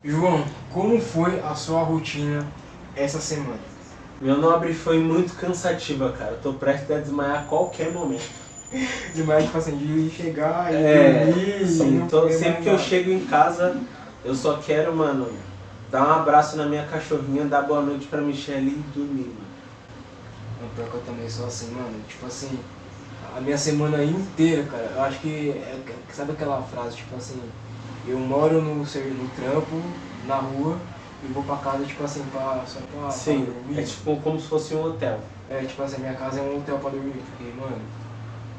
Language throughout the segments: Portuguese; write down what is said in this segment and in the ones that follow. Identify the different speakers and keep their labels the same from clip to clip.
Speaker 1: João, como foi a sua rotina essa semana?
Speaker 2: Meu nobre foi muito cansativa, cara. Eu tô prestes a desmaiar a qualquer momento.
Speaker 1: Demais, tipo assim, de chegar e dormir e
Speaker 2: Sim,
Speaker 1: não poder
Speaker 2: sempre
Speaker 1: mais
Speaker 2: que eu
Speaker 1: nada.
Speaker 2: chego em casa, eu só quero, mano, dar um abraço na minha cachorrinha, dar boa noite pra Michelle e dormir, mano.
Speaker 1: Não, pior que eu também sou assim, mano. Tipo assim, a minha semana inteira, cara, eu acho que sabe aquela frase, tipo assim, eu moro no trampo, na rua, e vou pra casa, tipo assim, só pra
Speaker 2: Sim,
Speaker 1: dormir.
Speaker 2: é tipo como se fosse um hotel.
Speaker 1: É, tipo assim, minha casa é um hotel pra dormir, porque, mano,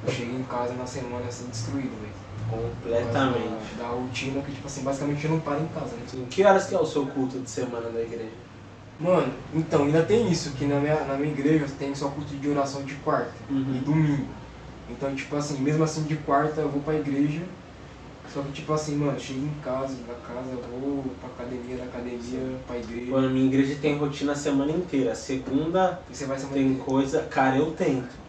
Speaker 1: eu cheguei em casa na semana assim, destruído, velho.
Speaker 2: Completamente.
Speaker 1: Da rotina que, tipo assim, basicamente eu não paro em casa, né?
Speaker 2: Sim. Que horas que é o seu culto de semana da igreja?
Speaker 1: Mano, então, ainda tem isso, que na minha igreja tem só culto de oração de quarta e domingo. Então, tipo assim, mesmo assim de quarta eu vou pra igreja, só que tipo assim, mano, eu chego em casa, da casa eu vou pra academia, da academia pra igreja.
Speaker 2: Pô, a minha igreja tem rotina a semana inteira. Segunda
Speaker 1: E você vai semana
Speaker 2: tem
Speaker 1: inteira.
Speaker 2: coisa, cara, eu tento.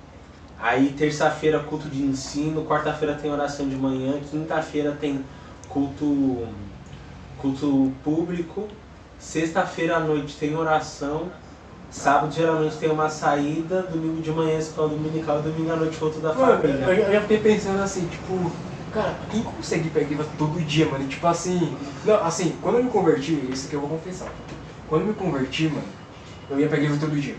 Speaker 2: Aí terça-feira culto de ensino, quarta-feira tem oração de manhã, quinta-feira tem culto público, sexta-feira à noite tem oração, sábado geralmente tem uma saída, domingo de manhã escola dominical, domingo à noite culto da
Speaker 1: Mano,
Speaker 2: família.
Speaker 1: eu já fiquei pensando assim, tipo, cara, quem consegue ir pra igreja todo dia, mano? E, tipo assim, não, assim, quando eu me converti, isso aqui eu vou confessar. Quando eu me converti, mano, eu ia pra igreja todo dia.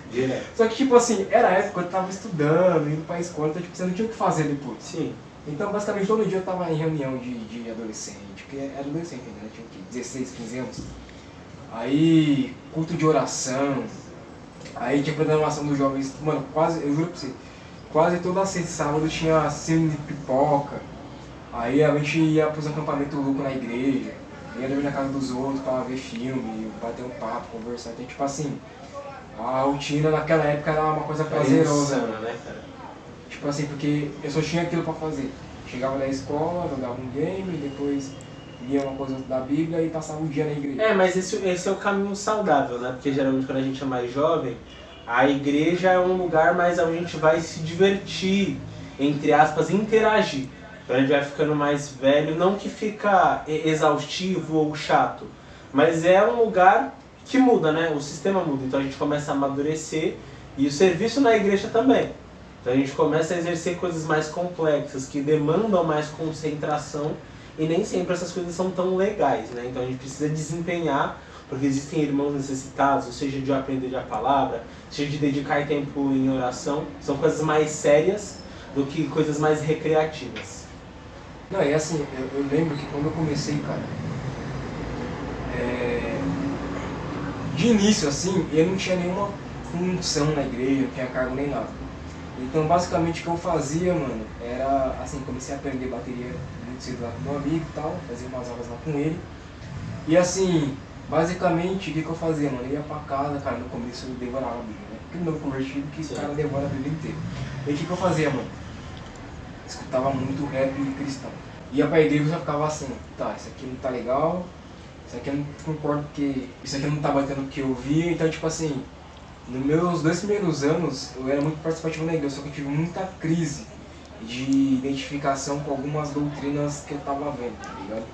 Speaker 2: Direto.
Speaker 1: Só que, tipo assim, era a época que eu tava estudando, indo pra escola, então, tipo, você não tinha o que fazer depois.
Speaker 2: Sim.
Speaker 1: Então, basicamente, todo dia eu tava em reunião de adolescente, porque era adolescente ainda, né? Tinha o quê? 16, 15 anos. Aí, culto de oração, aí tinha programação dos jovens, mano, quase, eu juro pra você, quase toda sexta e sábado tinha cena de pipoca. Aí a gente ia pros acampamentos loucos na igreja, ia dormir na casa dos outros pra ver filme, bater um papo, conversar. Então, tipo assim, a rotina naquela época era uma coisa prazerosa.
Speaker 2: Insana, né, cara?
Speaker 1: Tipo assim, porque eu só tinha aquilo pra fazer. Chegava da escola, jogava um game, depois lia uma coisa da Bíblia e passava o dia na igreja.
Speaker 2: É, mas esse é o caminho saudável, né? Porque geralmente quando a gente é mais jovem, a igreja é um lugar mais onde a gente vai se divertir, entre aspas, interagir. Então a gente vai ficando mais velho, não que fica exaustivo ou chato, mas é um lugar que muda, né? O sistema muda, então a gente começa a amadurecer e o serviço na igreja também. Então a gente começa a exercer coisas mais complexas, que demandam mais concentração e nem sempre essas coisas são tão legais, né? Então a gente precisa desempenhar, porque existem irmãos necessitados, seja de aprender a palavra, seja de dedicar tempo em oração, são coisas mais sérias do que coisas mais recreativas.
Speaker 1: Não, e assim, eu lembro que quando eu comecei, cara, de início assim, eu não tinha nenhuma função na igreja, não tinha cargo nem nada. Então basicamente o que eu fazia, mano, era assim, comecei a aprender bateria muito cedo lá com meu amigo e tal, fazia umas aulas lá com ele. E assim, basicamente o que eu fazia, mano? Eu ia pra casa, cara, no começo eu devorava a Bíblia, né? Porque meu convertido que o cara devora a Bíblia inteira. E o que eu fazia, mano? Escutava muito rap cristão. Ia pra igreja e já ficava assim, tá, isso aqui não tá legal, isso aqui eu não concordo porque isso aqui não tá batendo o que eu via, então tipo assim, nos meus 2 primeiros anos eu era muito participativo na igreja, só que eu tive muita crise de identificação com algumas doutrinas que eu tava vendo, tá ligado?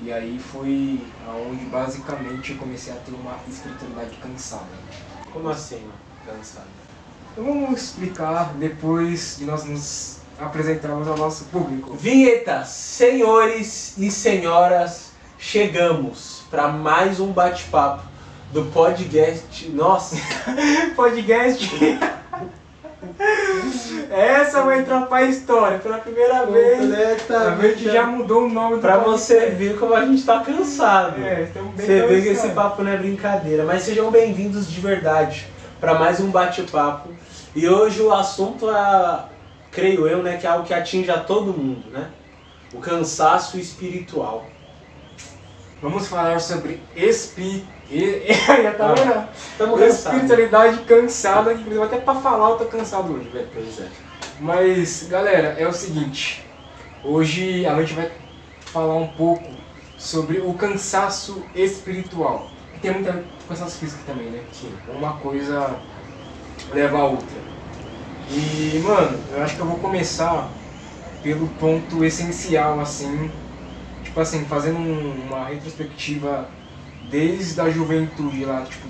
Speaker 1: E aí foi aonde basicamente eu comecei a ter uma espiritualidade cansada.
Speaker 2: Como assim, cansado?
Speaker 1: Então vamos explicar depois de nós nos apresentarmos ao nosso público.
Speaker 2: Vinheta, senhores e senhoras, chegamos para mais um bate-papo do podcast. Nossa,
Speaker 1: Podcast. Essa vai entrar pra história pela primeira vez. A gente já mudou o nome do
Speaker 2: pra
Speaker 1: podcast.
Speaker 2: você ver como a gente tá cansado.
Speaker 1: Estamos bem
Speaker 2: Você vê que
Speaker 1: cansados.
Speaker 2: esse papo não é brincadeira. Mas sejam bem-vindos de verdade para mais um bate-papo. E hoje o assunto é, creio eu, né, que é algo que atinge a todo mundo, né? O cansaço espiritual.
Speaker 1: Vamos falar sobre já tá vendo?
Speaker 2: Estamos cansados.
Speaker 1: Espiritualidade cansada, inclusive até pra falar eu tô cansado hoje, velho.
Speaker 2: Pois é.
Speaker 1: Mas, galera, é o seguinte. Hoje a gente vai falar um pouco sobre o cansaço espiritual. Tem muito a ver com cansaço físico também, né?
Speaker 2: Sim.
Speaker 1: Uma coisa leva a outra. E, mano, eu acho que eu vou começar pelo ponto essencial, assim, tipo assim, fazendo uma retrospectiva desde a juventude lá, tipo,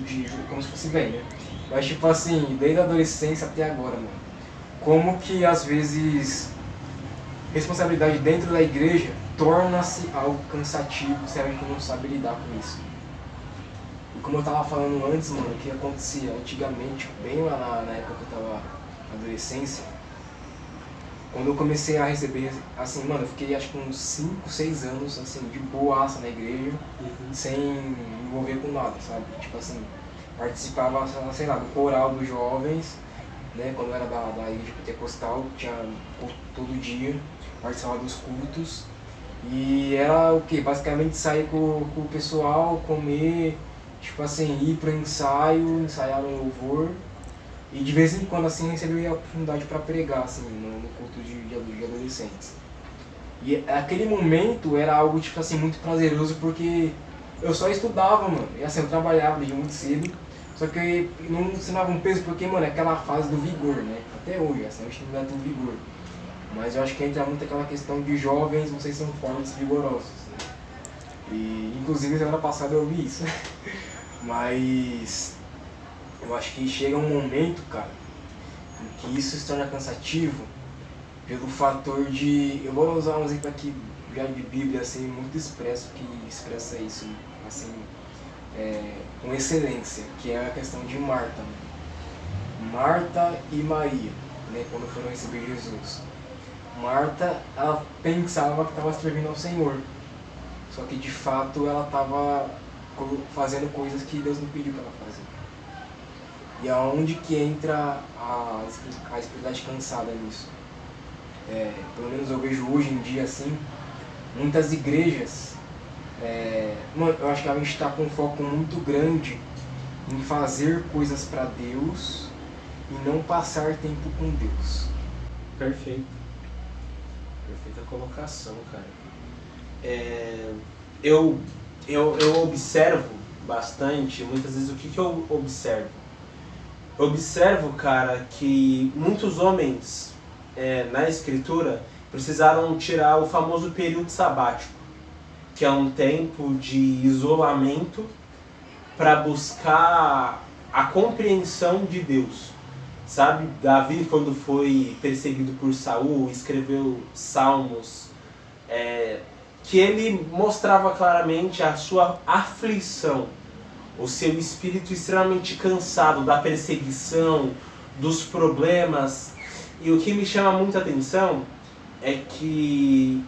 Speaker 1: como se fosse bem, né? Mas tipo assim, desde a adolescência até agora, mano. Como que às vezes responsabilidade dentro da igreja torna-se algo cansativo se a gente não sabe lidar com isso. E como eu tava falando antes, mano, o que acontecia antigamente, bem lá na época que eu tava na adolescência, quando eu comecei a receber, assim, mano, eu fiquei acho que uns 5, 6 anos, assim, de boaça na igreja, sem me envolver com nada, sabe? Tipo assim, participava, sei lá, do coral dos jovens, né, quando eu era da igreja pentecostal, tinha culto todo dia, participava dos cultos, e era o que? Basicamente sair com o pessoal, comer, tipo assim, ir pro ensaio, ensaiar no louvor, e de vez em quando assim recebi a oportunidade para pregar assim, no culto de adolescentes. E aquele momento era algo tipo assim, muito prazeroso porque eu só estudava, mano, e assim, eu trabalhava desde muito cedo, só que não ensinava um peso porque, mano, é aquela fase do vigor, né? Até hoje, assim, a gente não tem vigor. Mas eu acho que entra muito aquela questão de jovens, vocês são fortes e vigorosos. Né? E inclusive semana passada eu ouvi isso. Mas eu acho que chega um momento, cara, em que isso se torna cansativo pelo fator de... Eu vou usar um exemplo aqui já de Bíblia, assim, muito expresso, que expressa isso, assim, com excelência, que é a questão de Marta. Né? Marta e Maria, né, quando foram receber Jesus. Marta, ela pensava que estava servindo ao Senhor, só que de fato ela estava fazendo coisas que Deus não pediu para ela fazer. E aonde que entra a espiritualidade cansada nisso? Pelo menos eu vejo hoje em dia assim, muitas igrejas, eu acho que a gente está com um foco muito grande em fazer coisas para Deus e não passar tempo com Deus.
Speaker 2: Perfeito. Perfeita colocação, cara. Eu observo bastante, muitas vezes o que eu observo? Eu observo, cara, que muitos homens na escritura precisaram tirar o famoso período sabático, que é um tempo de isolamento para buscar a compreensão de Deus. Sabe, Davi, quando foi perseguido por Saul, escreveu salmos que ele mostrava claramente a sua aflição, o seu espírito extremamente cansado da perseguição, dos problemas. E o que me chama muita atenção é que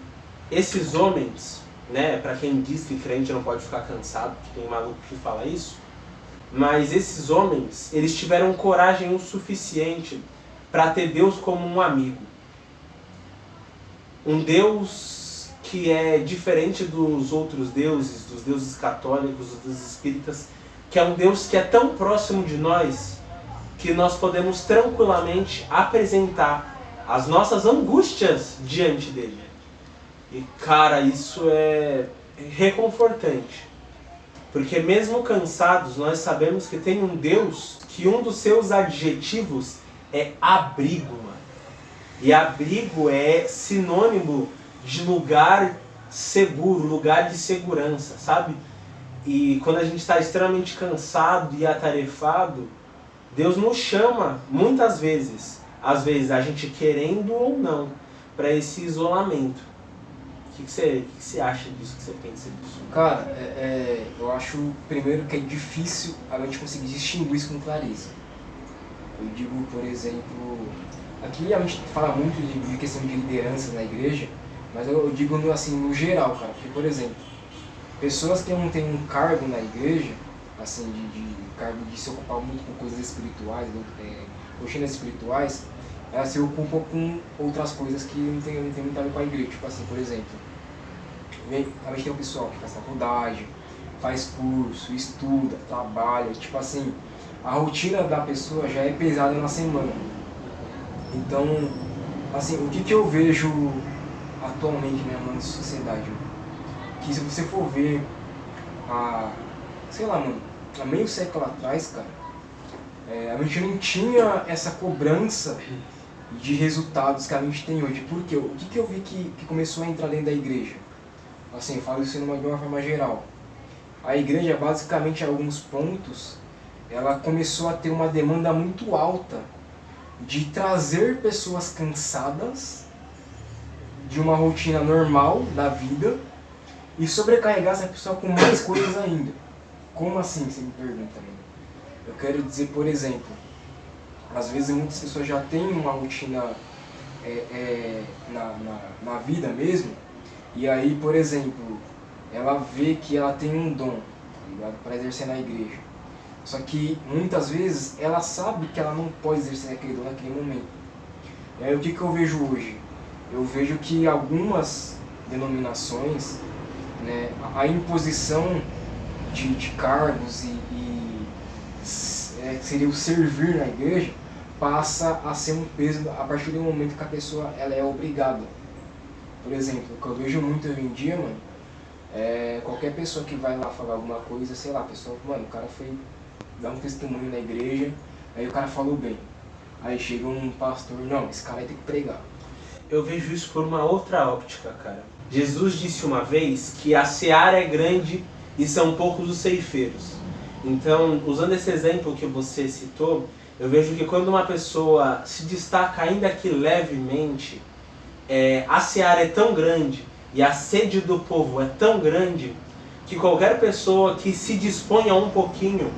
Speaker 2: esses homens, né, para quem diz que crente não pode ficar cansado, que tem maluco que fala isso, mas esses homens, eles tiveram coragem o suficiente para ter Deus como um amigo. Um Deus que é diferente dos outros deuses, dos deuses católicos, dos espíritas, que é um Deus que é tão próximo de nós que nós podemos tranquilamente apresentar as nossas angústias diante dele. E cara, isso é reconfortante. Porque mesmo cansados, nós sabemos que tem um Deus que um dos seus adjetivos é abrigo, mano. E abrigo é sinônimo de lugar seguro, lugar de segurança, sabe? E quando a gente está extremamente cansado e atarefado, Deus nos chama muitas vezes, às vezes a gente querendo ou não, para esse isolamento. O que você acha disso? O que você pensa disso?
Speaker 1: Cara, eu acho primeiro que é difícil a gente conseguir distinguir isso com clareza. Eu digo, por exemplo, aqui a gente fala muito de questão de liderança na igreja, mas eu digo assim, no geral, cara, porque, por exemplo, pessoas que não têm um cargo na igreja, assim, de cargo de se ocupar muito com coisas espirituais, rotinas espirituais, elas se ocupam com outras coisas que não tem muito a ver com a igreja. Tipo assim, por exemplo, a gente tem um pessoal que faz faculdade, faz curso, estuda, trabalha, tipo assim, a rotina da pessoa já é pesada na semana. Então, assim, o que eu vejo atualmente, né, na nossa sociedade? Que se você for ver sei lá, mano, há meio século atrás, cara, a gente não tinha essa cobrança de resultados que a gente tem hoje. Por quê? O que eu vi que começou a entrar dentro da igreja? assim, eu falo isso de uma forma geral. A igreja, basicamente, em alguns pontos, ela começou a ter uma demanda muito alta de trazer pessoas cansadas de uma rotina normal da vida e sobrecarregar essa pessoa com mais coisas ainda. Como assim, você me pergunta? Eu quero dizer, por exemplo, às vezes muitas pessoas já têm uma rotina na vida mesmo, e aí, por exemplo, ela vê que ela tem um dom, tá ligado? Para exercer na igreja. Só que muitas vezes ela sabe que ela não pode exercer aquele dom naquele momento. E aí o que eu vejo hoje? Eu vejo que algumas denominações, né, a imposição de cargos seria o servir na igreja, passa a ser um peso a partir do momento que a pessoa ela é obrigada. Por exemplo, o que eu vejo muito hoje em dia, mano, qualquer pessoa que vai lá falar alguma coisa, sei lá, a pessoa, mano, o cara foi dar um testemunho na igreja, aí o cara falou bem. Aí chega um pastor, não, esse cara vai ter que pregar.
Speaker 2: Eu vejo isso por uma outra óptica, cara. Jesus disse uma vez que a seara é grande e são poucos os ceifeiros. Então, usando esse exemplo que você citou, eu vejo que quando uma pessoa se destaca ainda que levemente, a seara é tão grande e a sede do povo é tão grande que qualquer pessoa que se disponha um pouquinho,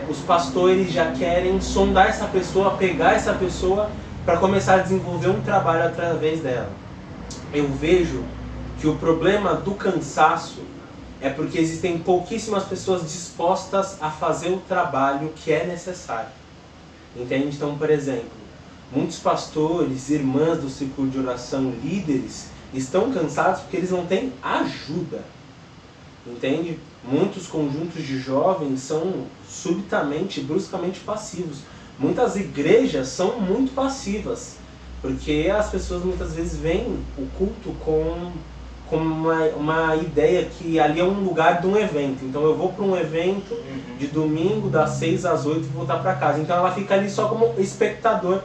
Speaker 2: os pastores já querem sondar essa pessoa, pegar essa pessoa para começar a desenvolver um trabalho através dela. Eu vejo que o problema do cansaço é porque existem pouquíssimas pessoas dispostas a fazer o trabalho que é necessário. Entende? Então, por exemplo, muitos pastores, irmãs do círculo de oração, líderes, estão cansados porque eles não têm ajuda. Entende? Muitos conjuntos de jovens são subitamente, bruscamente passivos. Muitas igrejas são muito passivas, porque as pessoas muitas vezes veem o culto com uma ideia que ali é um lugar de um evento. Então eu vou para um evento de domingo das 6 às 8 e voltar para casa. Então ela fica ali só como espectador,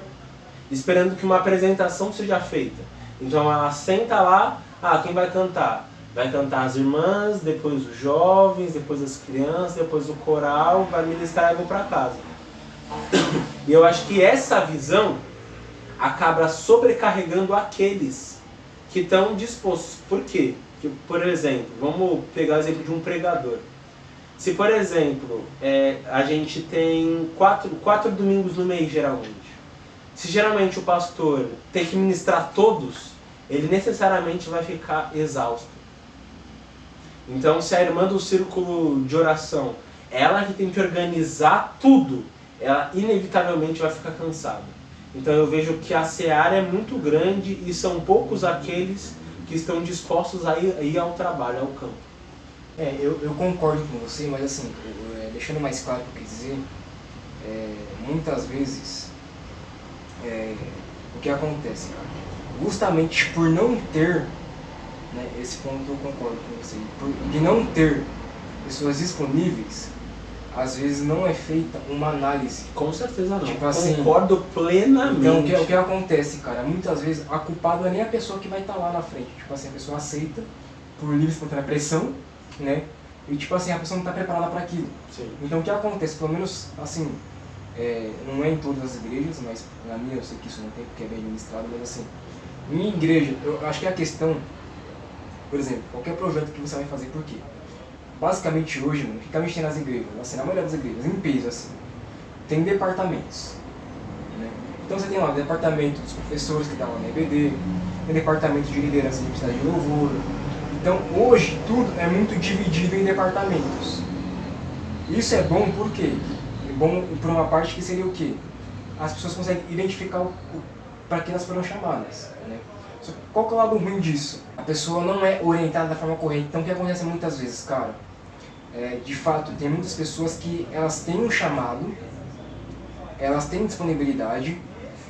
Speaker 2: esperando que uma apresentação seja feita. Então ela senta lá, quem vai cantar? Vai cantar as irmãs, depois os jovens, depois as crianças, depois o coral, vai ministrar e vou para casa. E eu acho que essa visão acaba sobrecarregando aqueles que estão dispostos. Por quê? Porque, por exemplo, vamos pegar o exemplo de um pregador. Se, por exemplo, a gente tem quatro domingos no mês, geralmente. Se geralmente o pastor tem que ministrar todos, ele necessariamente vai ficar exausto. Então, se a irmã do círculo de oração, ela que tem que organizar tudo, ela inevitavelmente vai ficar cansada. Então eu vejo que a seara é muito grande e são poucos aqueles que estão dispostos a ir ao trabalho, ao campo.
Speaker 1: Eu concordo com você, mas assim, deixando mais claro o que eu quis dizer, muitas vezes, o que acontece, cara? Justamente por não ter, né, esse ponto eu concordo com você, de não ter pessoas disponíveis, às vezes não é feita uma análise.
Speaker 2: Com certeza não.
Speaker 1: Tipo assim,
Speaker 2: concordo plenamente.
Speaker 1: Então o que acontece, cara? Muitas vezes a culpada não é nem a pessoa que vai estar lá na frente. Tipo assim, a pessoa aceita por livre e espontânea pressão, né? E tipo assim, a pessoa não está preparada para aquilo.
Speaker 2: Sim.
Speaker 1: Então o que acontece, pelo menos assim, não é em todas as igrejas, mas na minha eu sei que isso não tem porque é bem administrado, mas assim, em igreja, eu acho que a questão, por exemplo, qualquer projeto que você vai fazer, por quê? Basicamente hoje, mano, o que a gente tem nas igrejas, assim, na maioria das igrejas, em peso, assim, tem departamentos, né? Então você tem lá o departamento dos professores que dá lá na EBD, tem departamento de liderança de universidade de louvor. Então hoje tudo é muito dividido em departamentos. Isso é bom por quê? É bom por uma parte que seria o quê? As pessoas conseguem identificar para que elas foram chamadas, né? Só que qual que é o lado ruim disso? A pessoa não é orientada da forma correta. Então o que acontece muitas vezes, cara? De fato, tem muitas pessoas que elas têm um chamado, elas têm disponibilidade,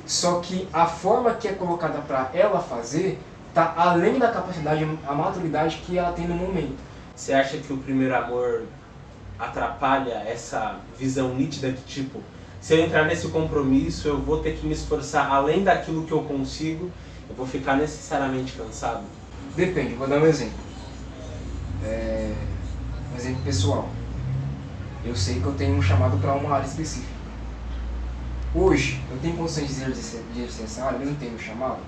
Speaker 1: só que a forma que é colocada para ela fazer está além da capacidade, a maturidade que ela tem no momento.
Speaker 2: Você acha que o primeiro amor atrapalha essa visão nítida que, tipo, se eu entrar nesse compromisso, eu vou ter que me esforçar além daquilo que eu consigo, eu vou ficar necessariamente cansado?
Speaker 1: Depende, vou dar um exemplo. Um exemplo pessoal. Eu sei que eu tenho um chamado para uma área específica. Hoje, eu tenho condições de exercer essa área, mesmo tendo um chamado?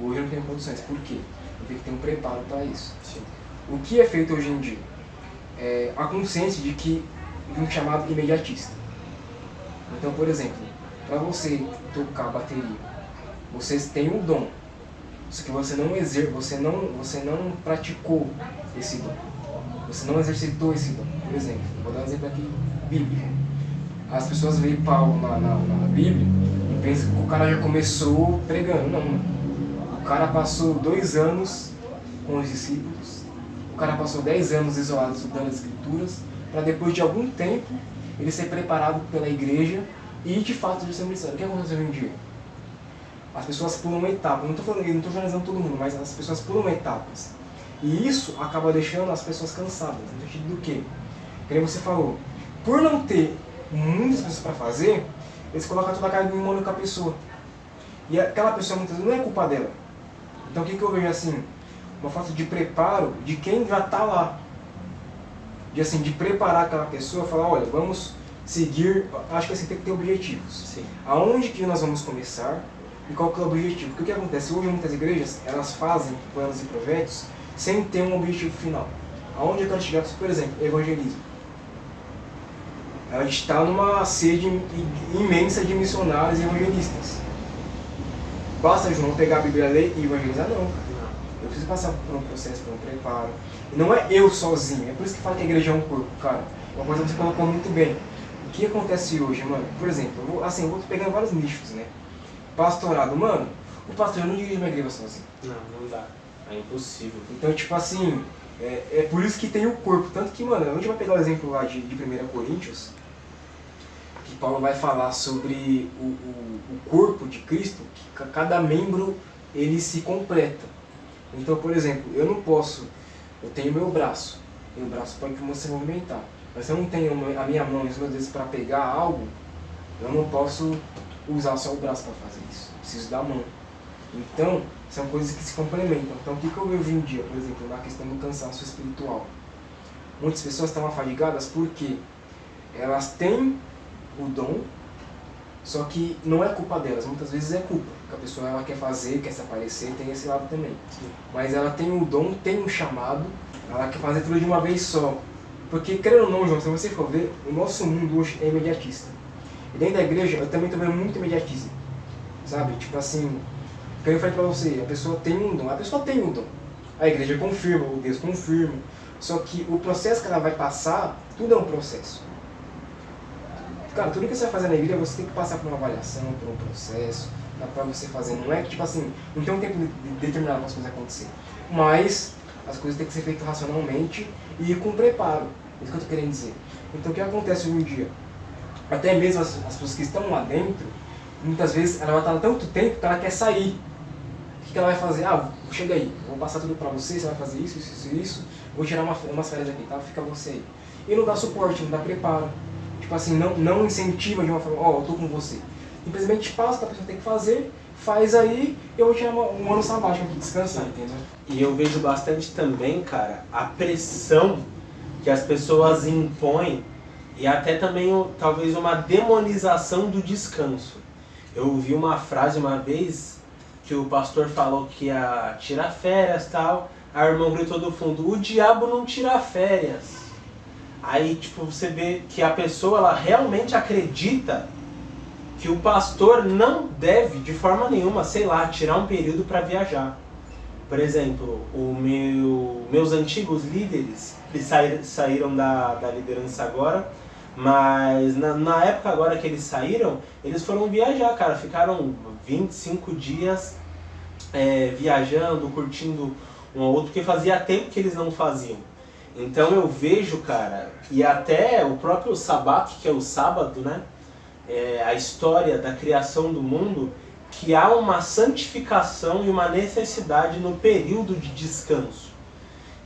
Speaker 1: Hoje eu não tenho condições. Por quê? Eu tenho que ter um preparo para isso.
Speaker 2: Sim.
Speaker 1: O que é feito hoje em dia? A consciência de que um chamado imediatista. Então, por exemplo, para você tocar bateria, você tem um dom, só que você não praticou esse dom, você não exercitou esse dom. Por exemplo, vou dar um exemplo aqui bíblico. As pessoas veem Paulo na Bíblia e pensam que o cara já começou pregando. Não, o cara passou 2 anos com os discípulos, o cara passou 10 anos isolado estudando as escrituras, para depois de algum tempo ele ser preparado pela igreja e de fato exercer o ministério. O que acontece hoje em dia? As pessoas pulam etapas. Não estou generalizando todo mundo, mas as pessoas pulam etapas. E isso acaba deixando as pessoas cansadas. No sentido do quê? Como você falou, por não ter muitas pessoas para fazer, eles colocam toda a carga em uma única pessoa. E aquela pessoa muitas vezes não é culpa dela. Então o que eu vejo assim? Uma falta de preparo de quem já está lá. De preparar aquela pessoa e falar, olha, vamos seguir, acho que assim tem que ter objetivos.
Speaker 2: Sim.
Speaker 1: Aonde que nós vamos começar e qual que é o objetivo? Porque o que acontece? Hoje muitas igrejas, elas fazem planos e projetos sem ter um objetivo final. Aonde eu quero chegar, por exemplo, evangelismo. A gente está numa sede imensa de missionários e evangelistas. Basta, João, pegar a Bíblia, ler e evangelizar? Não, cara. Eu preciso passar por um processo, por um preparo. E não é eu sozinho. É por isso que fala que a igreja é um corpo, cara. Uma coisa que você colocou muito bem. O que acontece hoje, mano? Por exemplo, eu vou pegando vários nichos, né? Pastorado, mano, o pastor não dirige uma igreja sozinho.
Speaker 2: Não dá. É impossível.
Speaker 1: Então, tipo assim, é por isso que tem o corpo. Tanto que, mano, a gente vai pegar o exemplo lá de 1 Coríntios, que Paulo vai falar sobre o corpo de Cristo, que cada membro, ele se completa. Então, por exemplo, eu tenho meu braço pode se movimentar, mas se eu não tenho a minha mão e os meus dedos para pegar algo, eu não posso usar só o braço para fazer isso, eu preciso da mão. Então, são coisas que se complementam. Então, o que eu vejo hoje em dia, por exemplo, na questão do cansaço espiritual? Muitas pessoas estão afadigadas porque elas têm o dom, só que não é culpa delas, muitas vezes é culpa. Porque a pessoa ela quer fazer, quer se aparecer, tem esse lado também. Sim. Mas ela tem o dom, tem um chamado, ela quer fazer tudo de uma vez só. Porque, querendo ou não, João, se você for ver, o nosso mundo hoje é imediatista. E dentro da igreja, eu também estou vendo muito imediatismo. Sabe? Tipo assim, que eu falei pra você, a pessoa tem um dom. A igreja confirma, o Deus confirma. Só que o processo que ela vai passar, tudo é um processo. Cara, tudo que você vai fazer na igreja, você tem que passar por uma avaliação, por um processo, para você fazer. Não é que, tipo assim, não tem um tempo determinado para as coisas acontecerem. Mas as coisas têm que ser feitas racionalmente e com preparo. É isso que eu estou querendo dizer. Então, o que acontece hoje em dia? Até mesmo as pessoas que estão lá dentro, muitas vezes ela vai estar há tanto tempo que ela quer sair. O que ela vai fazer? Chega aí, eu vou passar tudo pra você vai fazer isso, vou tirar umas férias aqui, tá? Fica você aí. E não dá suporte, não dá preparo. Tipo assim, não incentiva de uma forma, eu tô com você. Simplesmente passa o que a pessoa tem que fazer, faz aí, eu vou tirar um ano sabático aqui, descansar, entendeu?
Speaker 2: E eu vejo bastante também, cara, a pressão que as pessoas impõem e até também talvez uma demonização do descanso. Eu ouvi uma frase uma vez que o pastor falou que ia tirar férias e tal, a irmã gritou do fundo, o diabo não tira férias. Aí tipo, você vê que a pessoa ela realmente acredita que o pastor não deve de forma nenhuma, sei lá, tirar um período para viajar. Por exemplo, meus antigos líderes, eles saíram da liderança agora, mas na época agora que eles saíram, eles foram viajar, cara. Ficaram 25 dias viajando, curtindo um ao outro, porque fazia tempo que eles não faziam. Então eu vejo, cara, e até o próprio Sabat, que é o sábado, né? A história da criação do mundo, que há uma santificação e uma necessidade no período de descanso.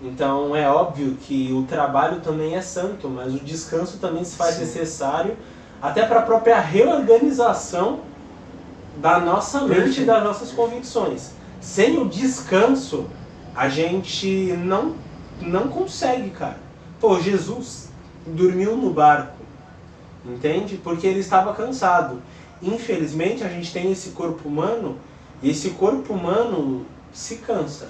Speaker 2: Então é óbvio que o trabalho também é santo, mas o descanso também se faz necessário até para a própria reorganização da nossa mente e das nossas convicções. Sem o descanso, a gente não consegue, cara. Pô, Jesus dormiu no barco, entende? Porque ele estava cansado. Infelizmente, a gente tem esse corpo humano, e esse corpo humano se cansa.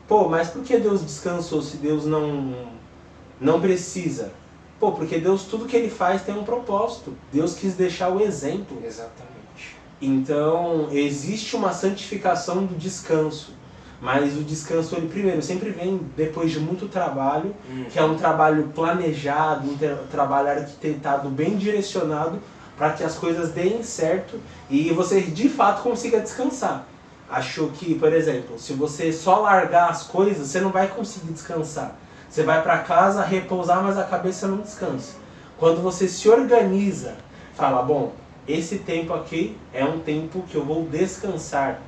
Speaker 2: Pô, mas por que Deus descansou se Deus não precisa? Pô, porque Deus, tudo que ele faz tem um propósito. Deus quis deixar o exemplo.
Speaker 1: Exatamente.
Speaker 2: Então, existe uma santificação do descanso. Mas o descanso, ele primeiro, sempre vem depois de muito trabalho, que é um trabalho planejado, um trabalho arquitetado, bem direcionado, para que as coisas deem certo e você, de fato, consiga descansar. Acho que, por exemplo, se você só largar as coisas, você não vai conseguir descansar. Você vai para casa repousar, mas a cabeça não descansa. Quando você se organiza, fala, bom, esse tempo aqui é um tempo que eu vou descansar.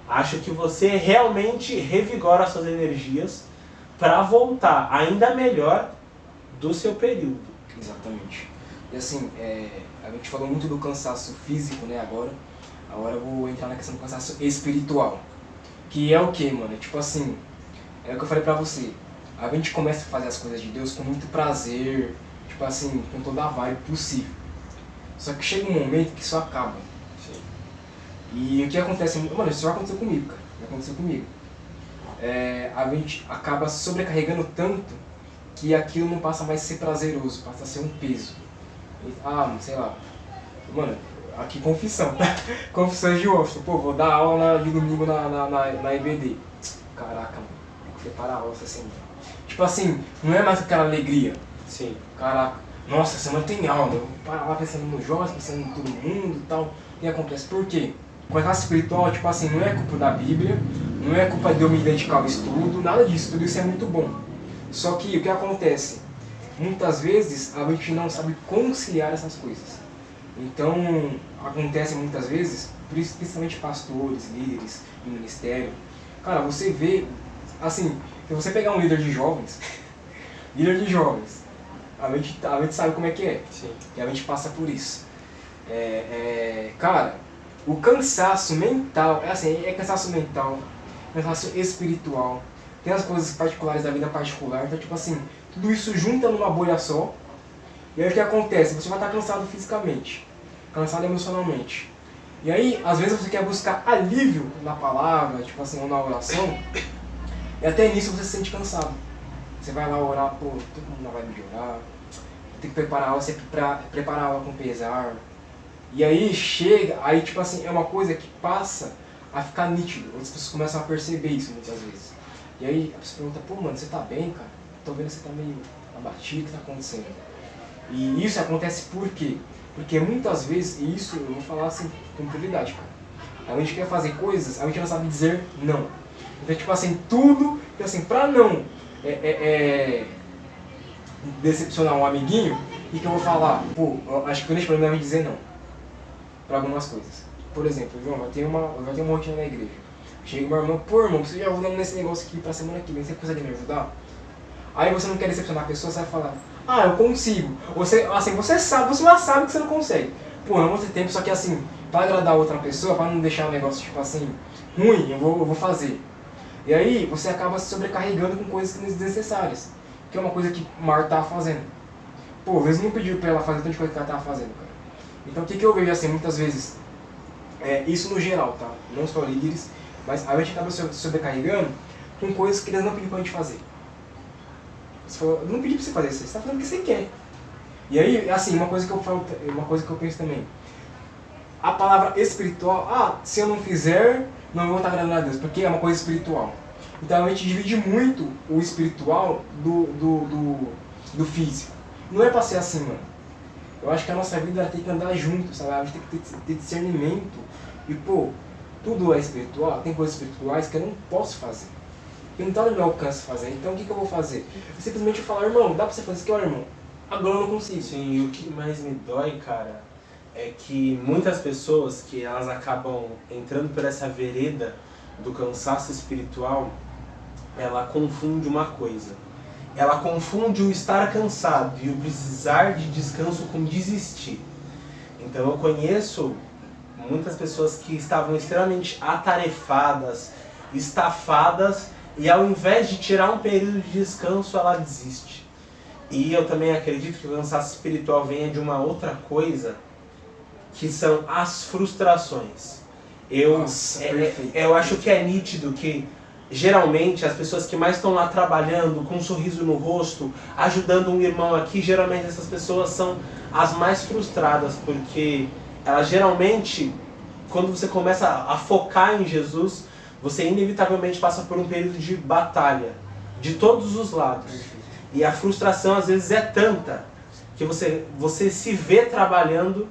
Speaker 2: Acho que você realmente revigora suas energias para voltar ainda melhor do seu período.
Speaker 1: Exatamente. E assim, a gente falou muito do cansaço físico, né, agora. Agora eu vou entrar na questão do cansaço espiritual. Que é o que, mano? Tipo assim, é o que eu falei pra você. A gente começa a fazer as coisas de Deus com muito prazer, tipo assim, com toda a vibe possível. Só que chega um momento que isso acaba. E o que acontece, mano, isso já aconteceu comigo, cara. Já aconteceu comigo. A gente acaba sobrecarregando tanto que aquilo não passa mais a ser prazeroso, passa a ser um peso. Sei lá. Mano, aqui confissão, tá? Confissões de Washington. Pô, vou dar aula de domingo na EBD. Caraca, mano, tem que preparar a aula essa semana. Tipo assim, não é mais aquela alegria.
Speaker 2: Sim.
Speaker 1: Caraca, nossa, semana tem aula. Eu vou parar lá pensando nos jovens, pensando em todo mundo e tal. O que acontece? Por quê? Com a classe espiritual, tipo assim, não é culpa da Bíblia, não é culpa de eu me dedicar ao estudo, nada disso, tudo isso é muito bom. Só que o que acontece? Muitas vezes a gente não sabe conciliar essas coisas. Então, acontece muitas vezes, principalmente pastores, líderes em ministério. Cara, você vê, assim, se você pegar um líder de jovens, a gente sabe como é que é.
Speaker 2: Sim.
Speaker 1: E a gente passa por isso. Cara, o cansaço mental, é cansaço mental, cansaço espiritual, tem as coisas particulares da vida particular, então tipo assim, tudo isso junta numa bolha só, e aí o que acontece? Você vai estar cansado fisicamente, cansado emocionalmente. E aí, às vezes você quer buscar alívio na palavra, tipo assim, ou na oração, e até nisso você se sente cansado. Você vai lá orar, pô, todo mundo vai me orar, tem que preparar a aula, você preparar a aula com pesar. E aí chega, aí tipo assim, é uma coisa que passa a ficar nítido. Outras pessoas começam a perceber isso muitas vezes. E aí a pessoa pergunta, pô mano, você tá bem, cara? Tô vendo que você tá meio abatido, o que tá acontecendo? E isso acontece por quê? Porque muitas vezes, e isso eu vou falar assim com prioridade, cara. A gente quer fazer coisas, a gente não sabe dizer não. Então tipo assim, tudo, assim, pra não decepcionar um amiguinho, e que eu vou falar, pô, acho que o grande problema é dizer não para algumas coisas. Por exemplo, João, vai ter uma rotina na igreja. Chega o meu irmão, pô irmão, você já ajudando nesse negócio aqui pra semana que vem, você consegue me ajudar? Aí você não quer decepcionar a pessoa, você vai falar, eu consigo. Você já sabe que você não consegue. Pô, não vou ter tempo, só que assim, pra agradar a outra pessoa, pra não deixar o negócio tipo assim, ruim, eu vou fazer. E aí você acaba se sobrecarregando com coisas desnecessárias. Que é uma coisa que Marta tava fazendo. Pô, às vezes não pediu pra ela fazer tanta coisa que ela tava fazendo, cara. Então o que eu vejo assim, muitas vezes, isso no geral, tá? Não só líderes, mas a gente acaba se sobrecarregando com coisas que eles não pediram pra gente fazer. Você falou, eu não pedi pra você fazer isso, você tá fazendo o que você quer. E aí, assim, uma coisa que eu penso também. A palavra espiritual, se eu não fizer, não vou estar agradando a Deus, porque é uma coisa espiritual. Então a gente divide muito o espiritual do físico. Não é pra ser assim, mano. Eu acho que a nossa vida tem que andar junto, sabe? A gente tem que ter discernimento. E, pô, tudo é espiritual, tem coisas espirituais que eu não posso fazer. Que não tá no meu alcance fazer. Então o que eu vou fazer? Eu simplesmente falar, irmão, dá pra você fazer isso aqui, ó, irmão. Agora eu não consigo.
Speaker 2: Sim, e o que mais me dói, cara, é que muitas pessoas que elas acabam entrando por essa vereda do cansaço espiritual, ela confunde uma coisa. Ela confunde o estar cansado e o precisar de descanso com desistir. Então eu conheço muitas pessoas que estavam extremamente atarefadas, estafadas, e ao invés de tirar um período de descanso, ela desiste. E eu também acredito que o cansaço espiritual venha de uma outra coisa, que são as frustrações. Eu acho que é nítido que geralmente as pessoas que mais estão lá trabalhando, com um sorriso no rosto, ajudando um irmão aqui, geralmente essas pessoas são as mais frustradas, porque elas geralmente, quando você começa a focar em Jesus, você inevitavelmente passa por um período de batalha, de todos os lados. E a frustração às vezes é tanta, que você se vê trabalhando,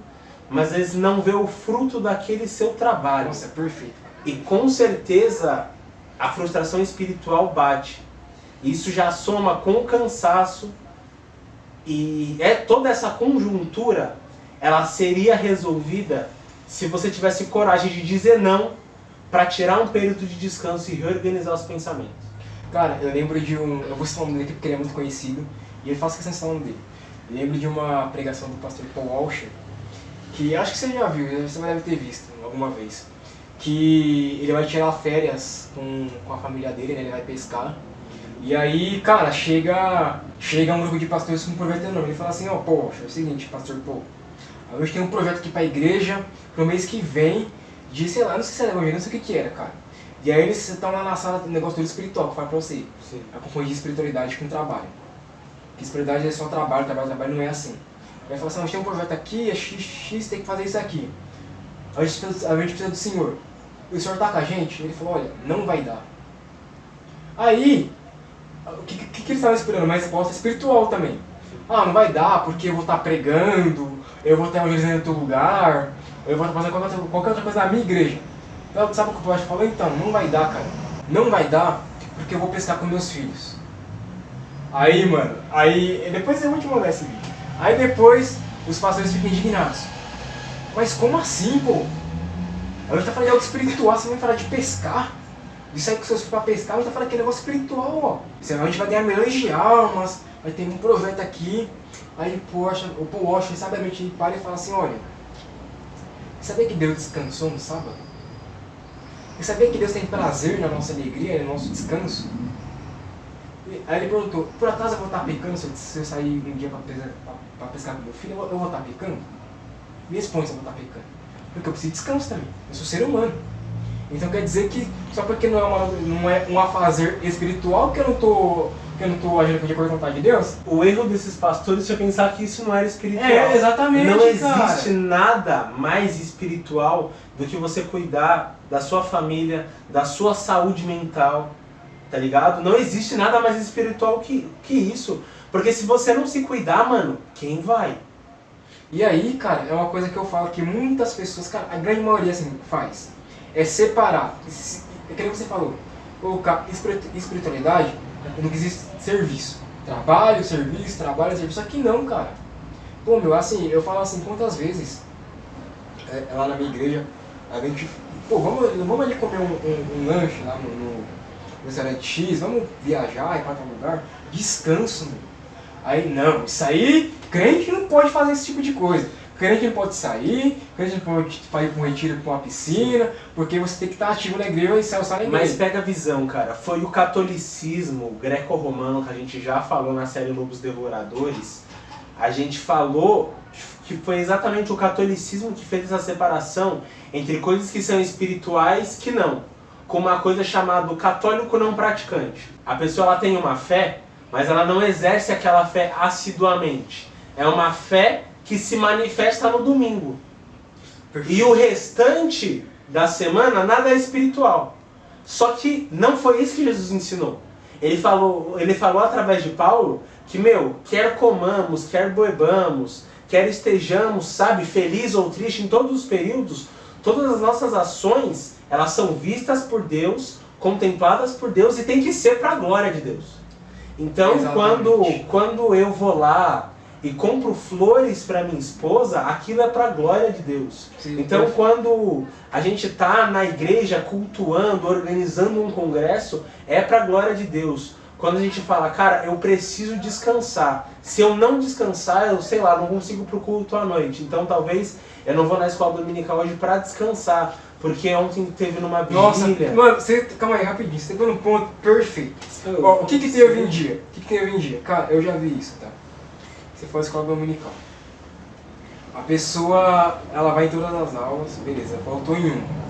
Speaker 2: mas às vezes não vê o fruto daquele seu trabalho.
Speaker 1: Nossa, é perfeito.
Speaker 2: E com certeza a frustração espiritual bate. Isso já soma com o cansaço. E toda essa conjuntura, ela seria resolvida se você tivesse coragem de dizer não para tirar um período de descanso e reorganizar os pensamentos.
Speaker 1: Cara, eu lembro de eu vou citar o nome dele porque ele é muito conhecido e ele faz questão de citar o nome dele. Eu lembro de uma pregação do pastor Paul Washer, que acho que você já viu, você deve ter visto alguma vez, que ele vai tirar férias com a família dele, né? Ele vai pescar. E aí, cara, chega um grupo de pastores com um projeto enorme. Ele fala assim, ó, pô, é o seguinte, pastor Paul, a gente tem um projeto aqui pra igreja, pro mês que vem, de, sei lá, não sei se era evangelho, não sei o que era, cara. E aí eles estão lá na sala do negócio todo espiritual, que eu falo pra você.
Speaker 2: Sim.
Speaker 1: A confundir espiritualidade com trabalho. Porque espiritualidade é só trabalho não é assim. Ele fala assim, a gente tem um projeto aqui, é X, tem que fazer isso aqui. A gente precisa do Senhor. E o Senhor tá com a gente? Ele falou, olha, não vai dar. Aí, o que eles estavam esperando? Uma resposta espiritual também. Ah, não vai dar porque eu vou estar pregando, eu vou estar evangelizando em outro lugar, eu vou estar fazendo qualquer outra coisa na minha igreja. Então, sabe o que o pastor falou? Então, não vai dar, cara. Não vai dar porque eu vou pescar com meus filhos. Aí, mano, depois eu vou te mandar esse vídeo. Aí depois, os pastores ficam indignados. Mas como assim, pô? A gente tá falando de algo espiritual, você vai falar de pescar? De sair com seus filhos pra pescar, a gente tá falando que é negócio espiritual, ó. A gente vai ganhar milhões de almas, vai ter um projeto aqui. Aí, poxa, o Paul Washer, sabiamente, ele para e fala assim, olha, sabia que Deus descansou no sábado? E sabia que Deus tem prazer na nossa alegria, no nosso descanso? Aí ele perguntou, por acaso eu vou estar pecando se eu sair um dia pra pescar com meu filho? Eu vou estar pecando? Me responde se eu vou estar pecando. Porque eu preciso de descanso também. Eu sou ser humano. Então quer dizer que só porque não é um afazer espiritual que eu não tô agindo de acordo com a vontade de Deus?
Speaker 2: O erro desses pastores foi pensar que isso não era espiritual.
Speaker 1: É, exatamente,
Speaker 2: não existe
Speaker 1: cara.
Speaker 2: nada mais espiritual do que você cuidar da sua família, da sua saúde mental, tá ligado? Não existe nada mais espiritual que isso. Porque se você não se cuidar, mano, quem vai?
Speaker 1: E aí, cara, é uma coisa que eu falo que muitas pessoas, cara, a grande maioria assim, faz. É separar, é que nem você falou, colocar espiritualidade no que existe serviço. Trabalho, serviço. Só que não, cara. Pô, meu, assim, eu falo assim, quantas vezes lá na minha igreja, a gente, pô, vamos ali comer um lanche lá no restaurante X, vamos viajar, ir para outro lugar, descanso, meu. Aí não, isso aí, crente não pode fazer esse tipo de coisa. Crente não pode sair, crente não pode ir para um retiro, para uma piscina, porque você tem que estar ativo na igreja e sair na igreja.
Speaker 2: Mas pega a visão, cara. Foi o catolicismo greco-romano que a gente já falou na série Lobos Devoradores. A gente falou que foi exatamente o catolicismo que fez essa separação entre coisas que são espirituais que não. Com uma coisa chamada católico não praticante. A pessoa ela tem uma fé, mas ela não exerce aquela fé assiduamente. É uma fé que se manifesta no domingo. E o restante da semana nada é espiritual. Só que não foi isso que Jesus ensinou. Ele falou através de Paulo que, quer comamos, quer bebamos, quer estejamos, sabe, feliz ou triste em todos os períodos, todas as nossas ações, elas são vistas por Deus, contempladas por Deus e tem que ser para a glória de Deus. Então, quando eu vou lá e compro flores para minha esposa, aquilo é para a glória de Deus.
Speaker 1: Sim,
Speaker 2: então, quando a gente está na igreja cultuando, organizando um congresso, é para a glória de Deus. Quando a gente fala, cara, eu preciso descansar. Se eu não descansar, eu sei lá, não consigo ir pro culto à noite. Então talvez eu não vou na escola dominical hoje para descansar. porque ontem teve numa
Speaker 1: Nossa,
Speaker 2: vigília.
Speaker 1: mano, calma aí, rapidinho, você pegou no ponto perfeito. Ó, o que que tem hoje em dia? O que que tem hoje em dia? Cara, eu já vi isso, tá? Você for à escola dominical. A pessoa, ela vai em todas as aulas, beleza, faltou em uma.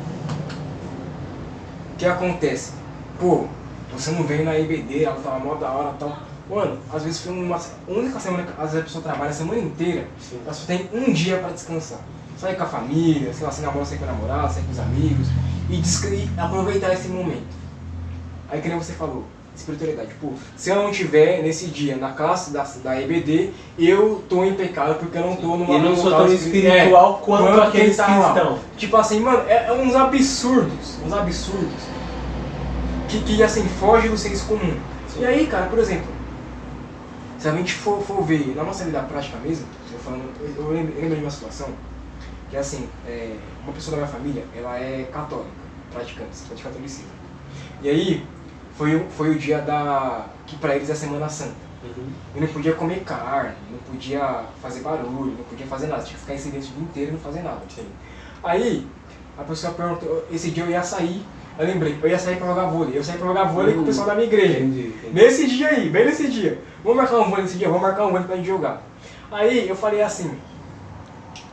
Speaker 1: O que acontece? Pô, você não veio na EBD, ela tava mó da hora e tal. Mano, às vezes foi uma única semana que às vezes a pessoa trabalha a semana inteira,
Speaker 2: Sim.
Speaker 1: ela só tem um dia pra descansar. Sair com a família, sei lá, se namora, sair com a namorada, sair com os amigos e aproveitar esse momento. Aí que nem você falou, espiritualidade. Pô, se eu não estiver nesse dia na classe da EBD, eu tô em pecado porque eu não tô numa...
Speaker 2: E não sou
Speaker 1: local
Speaker 2: tão espiritual quanto aqueles que
Speaker 1: lá.
Speaker 2: estão.
Speaker 1: Tipo assim, mano, é uns absurdos que assim, foge do senso comum.
Speaker 2: Sim.
Speaker 1: E aí, cara, por exemplo, se a gente for ver na nossa vida prática mesmo, eu lembro de uma situação que assim, uma pessoa da minha família, ela é católica, praticante catolicismo. E aí, foi o dia que pra eles é Semana Santa.
Speaker 2: Uhum.
Speaker 1: Eu não podia comer carne, não podia fazer barulho, não podia fazer nada, tinha que ficar em silêncio o dia inteiro e não fazer nada.
Speaker 2: Sim.
Speaker 1: Aí, a pessoa perguntou, esse dia eu ia sair, eu lembrei, eu ia sair pra jogar vôlei. Eu saí pra jogar vôlei com o pessoal da minha igreja.
Speaker 2: Entendi.
Speaker 1: Nesse dia aí, bem nesse dia. Vamos marcar um vôlei nesse dia? Vamos marcar um vôlei pra gente jogar. Aí eu falei assim,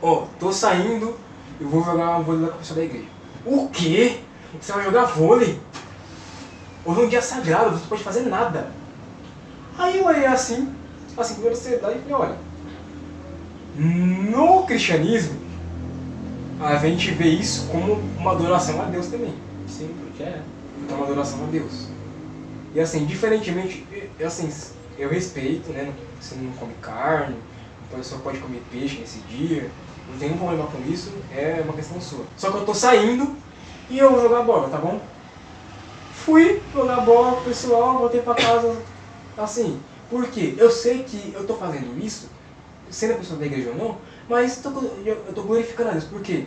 Speaker 1: ó, tô saindo e vou jogar um vôlei com o pessoal da igreja. O quê? Você vai jogar vôlei? Hoje é um dia sagrado, você não pode fazer nada. Aí eu olhei assim, primeiro seriedade, e falei, olha, no cristianismo, a gente vê isso como uma adoração a Deus também.
Speaker 2: Sim, porque é.
Speaker 1: É uma adoração a Deus. E assim, diferentemente, assim, eu respeito, né? Você não come carne, a pessoa pode comer peixe nesse dia, não tem nenhum problema com isso, é uma questão sua. Só que eu tô saindo e eu vou jogar bola, tá bom? Fui jogar bola com o pessoal, voltei pra casa, assim, por quê? Eu sei que eu tô fazendo isso, sendo a pessoa da igreja ou não, mas eu tô glorificando a Deus, por quê?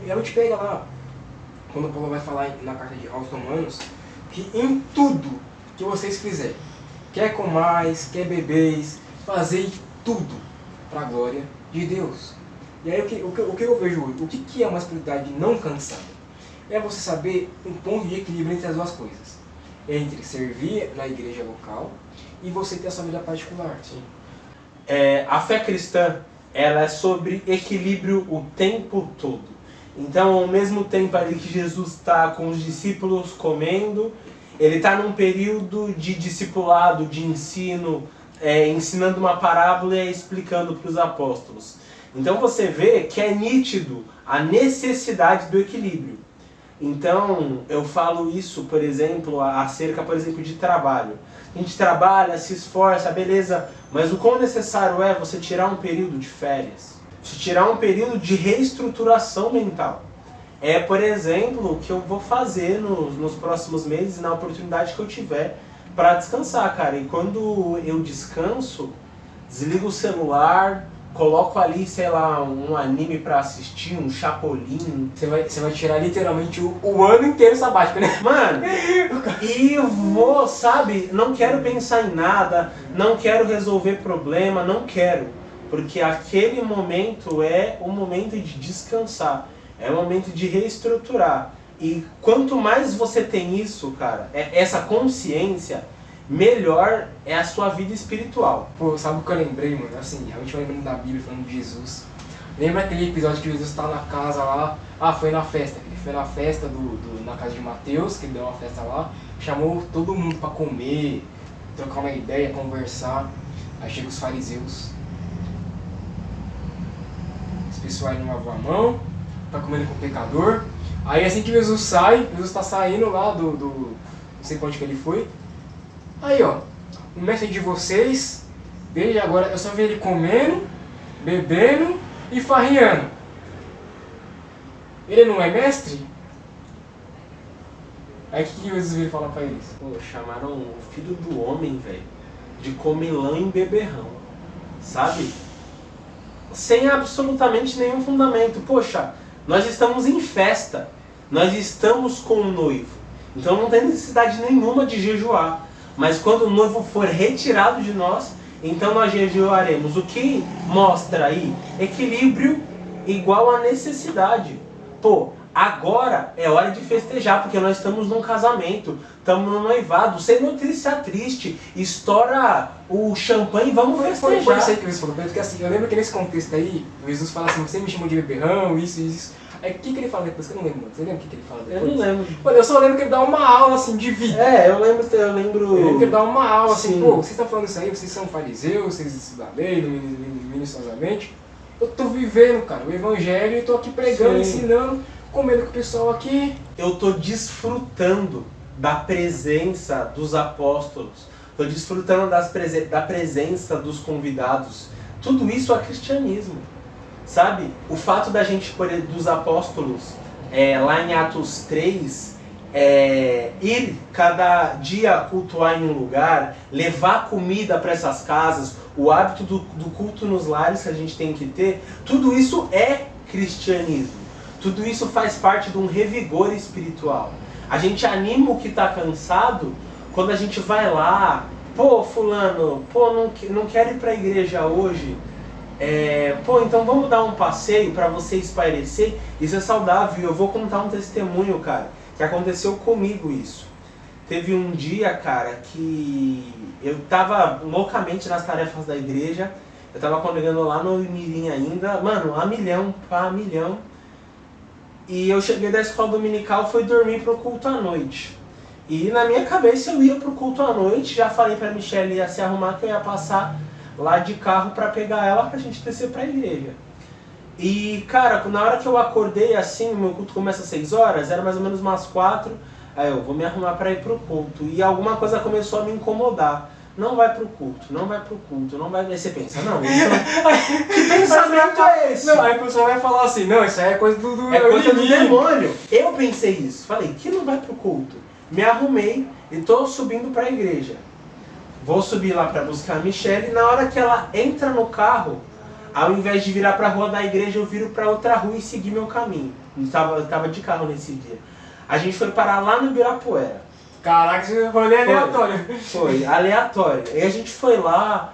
Speaker 1: E a gente pega lá, quando o Paulo vai falar na carta aos Romanos, que em tudo que vocês fizerem, quer comais, quer bebeis, fazei tudo para a glória de Deus. E aí o que eu vejo hoje? O que é uma espiritualidade não cansada? É você saber um ponto de equilíbrio entre as duas coisas. Entre servir na igreja local e você ter a sua vida particular.
Speaker 2: Sim. A fé cristã, ela é sobre equilíbrio o tempo todo. Então, ao mesmo tempo ali que Jesus está com os discípulos comendo, ele está num período de discipulado, de ensino, ensinando uma parábola e explicando para os apóstolos. Então você vê que é nítido a necessidade do equilíbrio. Então, eu falo isso, por exemplo, acerca, por exemplo, de trabalho. A gente trabalha, se esforça, beleza, mas o quão necessário é você tirar um período de férias? Você tirar um período de reestruturação mental. É, por exemplo, o que eu vou fazer nos próximos meses, na oportunidade que eu tiver para descansar, cara. E quando eu descanso, desligo o celular, coloco ali, sei lá, um anime pra assistir, um Chapolin.
Speaker 1: Você vai tirar literalmente o ano inteiro sabático, né?
Speaker 2: Mano, e eu vou, sabe, não quero pensar em nada, não quero resolver problema, não quero. Porque aquele momento é o momento de descansar, é o momento de reestruturar. E quanto mais você tem isso, cara, essa consciência, melhor é a sua vida espiritual.
Speaker 1: Pô, sabe o que eu lembrei, mano? Assim, a gente vai lembrando da Bíblia, falando de Jesus. Lembra aquele episódio que Jesus tá na casa lá? Ah, foi na festa. Ele foi na festa na casa de Mateus, que ele deu uma festa lá. Chamou todo mundo pra comer, trocar uma ideia, conversar. Aí chega os fariseus. Esse pessoal aí não lavou a mão, tá comendo com o pecador. Aí assim que Jesus sai, Jesus tá saindo lá não sei pra onde que ele foi. Aí ó, o mestre de vocês, desde agora eu só vi ele comendo, bebendo e farriando. Ele não é mestre? Aí o que Jesus veio falar pra eles?
Speaker 2: Pô, chamaram o filho do homem, velho, de comilão e beberrão, sabe? Sem absolutamente nenhum fundamento. Poxa, nós estamos em festa, nós estamos com o noivo, então não tem necessidade nenhuma de jejuar. Mas quando o noivo for retirado de nós, então nós jejuaremos. O que mostra aí? Equilíbrio igual a necessidade. Pô, Agora é hora de festejar, porque nós estamos num casamento, estamos no noivado. Sem notícia triste, estoura o champanhe e vamos festejar.
Speaker 1: Foi isso aí que você falou, porque assim, eu lembro que nesse contexto aí, Jesus fala assim, você me chamou de beberrão, isso. Aí o que ele fala depois? Que eu não lembro, você lembra o que ele fala depois?
Speaker 2: Eu não lembro.
Speaker 1: Olha, eu só lembro que ele dá uma aula assim de vida.
Speaker 2: Eu lembro.
Speaker 1: Eu lembro que ele dá uma aula assim,
Speaker 2: Sim.
Speaker 1: pô, vocês estão falando isso aí, vocês são fariseus, vocês estudam a lei minuciosamente. Eu tô vivendo, cara, o evangelho e tô aqui pregando,
Speaker 2: Sim.
Speaker 1: ensinando, comendo com o pessoal aqui.
Speaker 2: Eu tô desfrutando da presença dos apóstolos, tô desfrutando da presença dos convidados. Tudo isso é cristianismo, sabe? O fato da gente, dos apóstolos, lá em Atos 3, ir cada dia cultuar em um lugar, levar comida para essas casas, o hábito do culto nos lares que a gente tem que ter, tudo isso é cristianismo. Tudo isso faz parte de um revigor espiritual. A gente anima o que está cansado quando a gente vai lá, pô, fulano, pô, não quero ir para a igreja hoje, pô, então vamos dar um passeio para você espairecer. Isso é saudável. Eu vou contar um testemunho, cara, que aconteceu comigo isso. Teve um dia, cara, que eu tava loucamente nas tarefas da igreja, eu tava congregando lá no Mirim ainda, mano, a milhão. E eu cheguei da escola dominical, fui dormir pro culto à noite. E na minha cabeça eu ia pro culto à noite, já falei pra Michelle ia se arrumar que eu ia passar lá de carro pra pegar ela pra gente descer pra igreja. E, cara, na hora que eu acordei assim, meu culto começa às 6 horas, era mais ou menos umas 4, aí eu vou me arrumar pra ir pro culto. E alguma coisa começou a me incomodar. Não vai pro culto, não vai pro culto, não vai... Aí você pensa, não, isso... que pensamento é esse?
Speaker 1: Não, aí a pessoa vai falar assim, não, isso aí é coisa do
Speaker 2: É coisa do
Speaker 1: inimigo.
Speaker 2: demônio. Eu pensei isso. Falei, que não vai pro culto. Me arrumei e tô subindo pra igreja. Vou subir lá pra buscar a Michelle e na hora que ela entra no carro, ao invés de virar pra rua da igreja, eu viro pra outra rua e segui meu caminho. Eu tava de carro nesse dia. A gente foi parar lá no Ibirapuera.
Speaker 1: Caraca, isso foi aleatório.
Speaker 2: Foi aleatório. E a gente foi lá,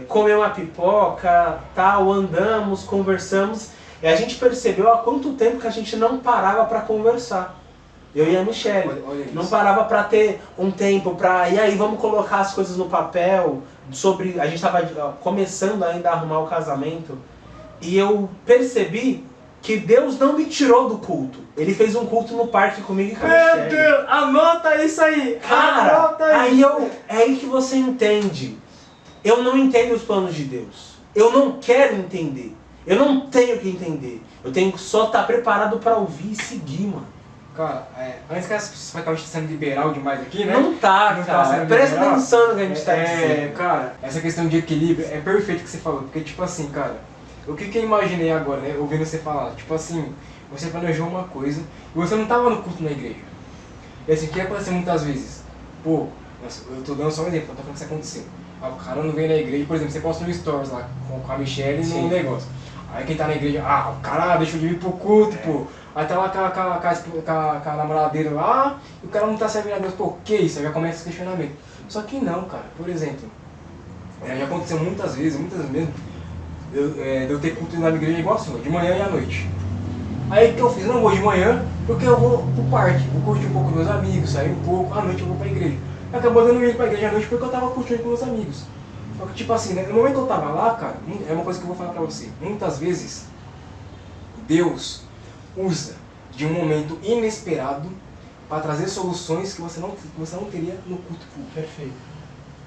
Speaker 2: comeu uma pipoca, tal, andamos, conversamos. E a gente percebeu há quanto tempo que a gente não parava pra conversar. Eu e a Michelle.
Speaker 1: Olha
Speaker 2: não
Speaker 1: isso.
Speaker 2: parava pra ter um tempo pra... E aí, vamos colocar as coisas no papel. A gente tava começando ainda a arrumar o casamento. E eu percebi que Deus não me tirou do culto. Ele fez um culto no parque comigo e com a Michelle.
Speaker 1: Meu Deus, anota isso aí.
Speaker 2: Cara,
Speaker 1: Anota
Speaker 2: aí
Speaker 1: isso.
Speaker 2: é aí que você entende. Eu não entendo os planos de Deus. Eu não quero entender. Eu não tenho que entender. Eu tenho que só estar preparado pra ouvir e seguir, mano.
Speaker 1: Cara, antes que as pessoas acabem sendo liberal demais aqui, né?
Speaker 2: Não tá,
Speaker 1: Não tá
Speaker 2: cara.
Speaker 1: sendo
Speaker 2: Presta
Speaker 1: liberal.
Speaker 2: atenção no que a gente tá dizendo.
Speaker 1: Cara, essa questão de equilíbrio é perfeito que você falou. Porque, tipo assim, cara, o que eu imaginei agora, né? Ouvindo você falar. Tipo assim, você planejou uma coisa e você não tava no culto na igreja. E assim, o que acontece muitas vezes? Pô, nossa, eu tô dando só um exemplo, não tô falando que isso aconteceu. O cara não vem na igreja, por exemplo, você posta no stories lá com a Michelle
Speaker 2: Sim.
Speaker 1: num negócio. Aí quem tá na igreja, o cara deixou de vir pro culto, pô. Aí tá lá com a namorada dele lá, e o cara não tá servindo a Deus, pô, que isso? Aí já começa esse questionamento. Só que não, cara, por exemplo, já aconteceu muitas vezes mesmo, eu ter culto na igreja igual assim, de manhã e à noite. Aí o que eu fiz? Eu não vou de manhã, porque eu vou pro parque, vou curtir um pouco com meus amigos, sair um pouco, à noite eu vou pra igreja. Acabou dando ir pra igreja à noite porque eu tava curtindo com meus amigos. Só que tipo assim, né, no momento que eu tava lá, cara, é uma coisa que eu vou falar pra você. Muitas vezes, Deus usa de um momento inesperado para trazer soluções que você não teria no culto público.
Speaker 2: Perfeito.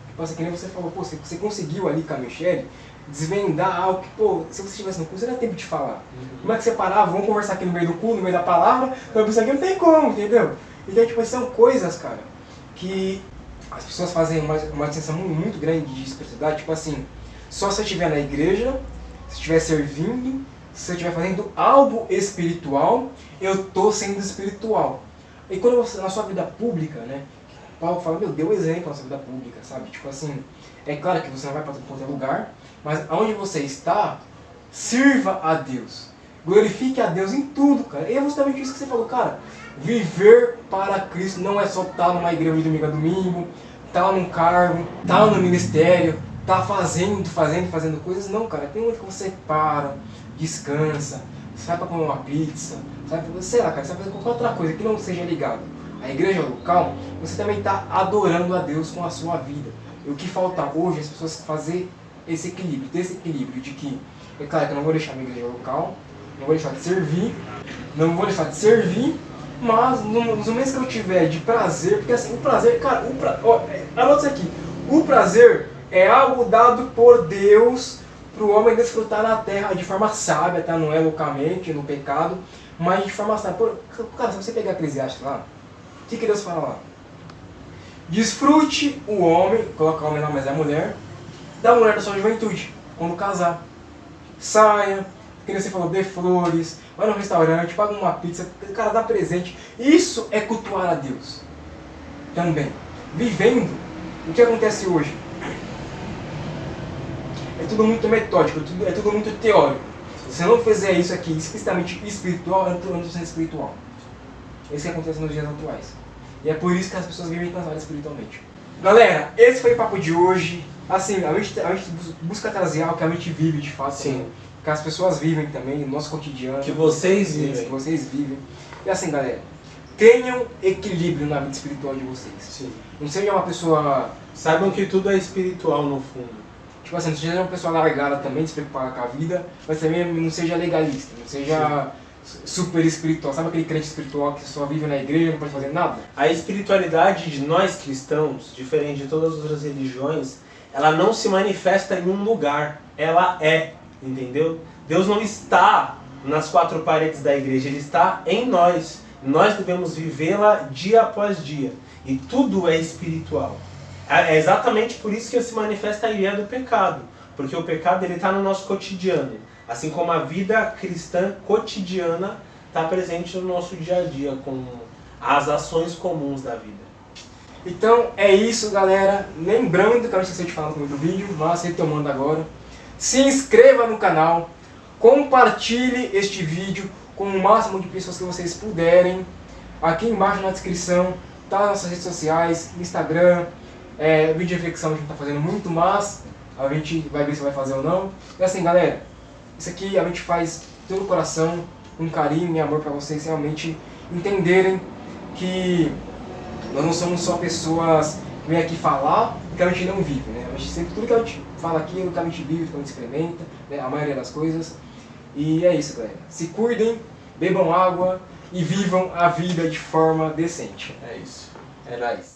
Speaker 1: Tipo assim, que nem você falou, pô, você conseguiu ali com a Michelle desvendar algo que, pô, se você estivesse no culto, você não ia ter tempo de falar. Como é que você parava? Vamos conversar aqui no meio do culto, no meio da palavra, então isso aqui não tem como, entendeu? Então, tipo, são coisas, cara, que as pessoas fazem uma distinção muito grande de espiritualidade, tipo assim, só se eu estiver na igreja, se eu estiver servindo, se eu estiver fazendo algo espiritual, eu tô sendo espiritual. E quando você, na sua vida pública, né, Paulo fala, meu, dê um exemplo na sua vida pública, sabe? Tipo assim, é claro que você não vai para qualquer lugar, mas aonde você está, sirva a Deus. Glorifique a Deus em tudo, cara. E é justamente isso que você falou, cara. Viver para Cristo não é só estar numa igreja de domingo a domingo, estar num cargo, estar no ministério, estar fazendo coisas. Não, cara. Tem onde que você para, descansa, você vai pra comer uma pizza, você vai pra, sei lá, cara, você vai fazer qualquer outra coisa que não seja ligado à igreja local, você também está adorando a Deus com a sua vida. E o que falta hoje é as pessoas fazer esse equilíbrio, ter esse equilíbrio de que, é claro que eu não vou deixar a minha igreja local, não vou deixar de servir, mas nos momentos que eu tiver de prazer, porque assim, o prazer, cara, anota isso aqui, o prazer é algo dado por Deus para o homem desfrutar na terra de forma sábia, tá? Não é loucamente, no pecado, mas de forma sábia. Cara, se você pegar Eclesiastes lá, o que Deus fala lá? Desfrute o homem, coloca o homem lá, mas é a mulher, da mulher da sua juventude, quando casar. Saia, que você falou, dê flores, vai no restaurante, paga uma pizza, cara, dá presente. Isso é cultuar a Deus. Também. Vivendo, o que acontece hoje? É tudo muito metódico, é tudo muito teórico. Se você não fizer isso aqui explicitamente espiritual, eu não estou sendo espiritual. Isso que acontece nos dias atuais. E é por isso que as pessoas vivem cansadas espiritualmente. Galera, esse foi o papo de hoje. Assim, a gente busca trazer algo que a gente vive de fato.
Speaker 2: Sim.
Speaker 1: Né? Que as pessoas vivem também, no nosso cotidiano.
Speaker 2: Que vocês vivem.
Speaker 1: Que vocês vivem. E assim, galera, tenham equilíbrio na vida espiritual de vocês.
Speaker 2: Sim.
Speaker 1: Não seja uma pessoa...
Speaker 2: Saibam que tudo é espiritual no fundo.
Speaker 1: Tipo assim, não seja uma pessoa largada também, despreocupada com a vida, mas também não seja legalista, não seja super espiritual. Sabe aquele crente espiritual que só vive na igreja, não pode fazer nada?
Speaker 2: A espiritualidade de nós cristãos, diferente de todas as outras religiões, ela não se manifesta em um lugar, ela é, entendeu? Deus não está nas quatro paredes da igreja, Ele está em nós. Nós devemos vivê-la dia após dia. E tudo é espiritual. É exatamente por isso que se manifesta a ideia do pecado. Porque o pecado está no nosso cotidiano. Assim como a vida cristã cotidiana está presente no nosso dia a dia, com as ações comuns da vida.
Speaker 1: Então é isso, galera. Lembrando que eu não esqueci de falar no começo do vídeo, mas retomando agora. Se inscreva no canal, compartilhe este vídeo com o máximo de pessoas que vocês puderem. Aqui embaixo na descrição tá as nossas redes sociais, Instagram, vídeo de reflexão a gente tá fazendo muito, mas a gente vai ver se vai fazer ou não. E assim, galera, isso aqui a gente faz todo o coração, com carinho e amor para vocês realmente entenderem que nós não somos só pessoas que vêm aqui falar que a gente não vive, né? A gente sempre, tudo que a gente fala aqui é o que a gente vive, o que a gente experimenta, né? A maioria das coisas. E é isso, galera. Se cuidem, bebam água e vivam a vida de forma decente.
Speaker 2: É isso. É nóis.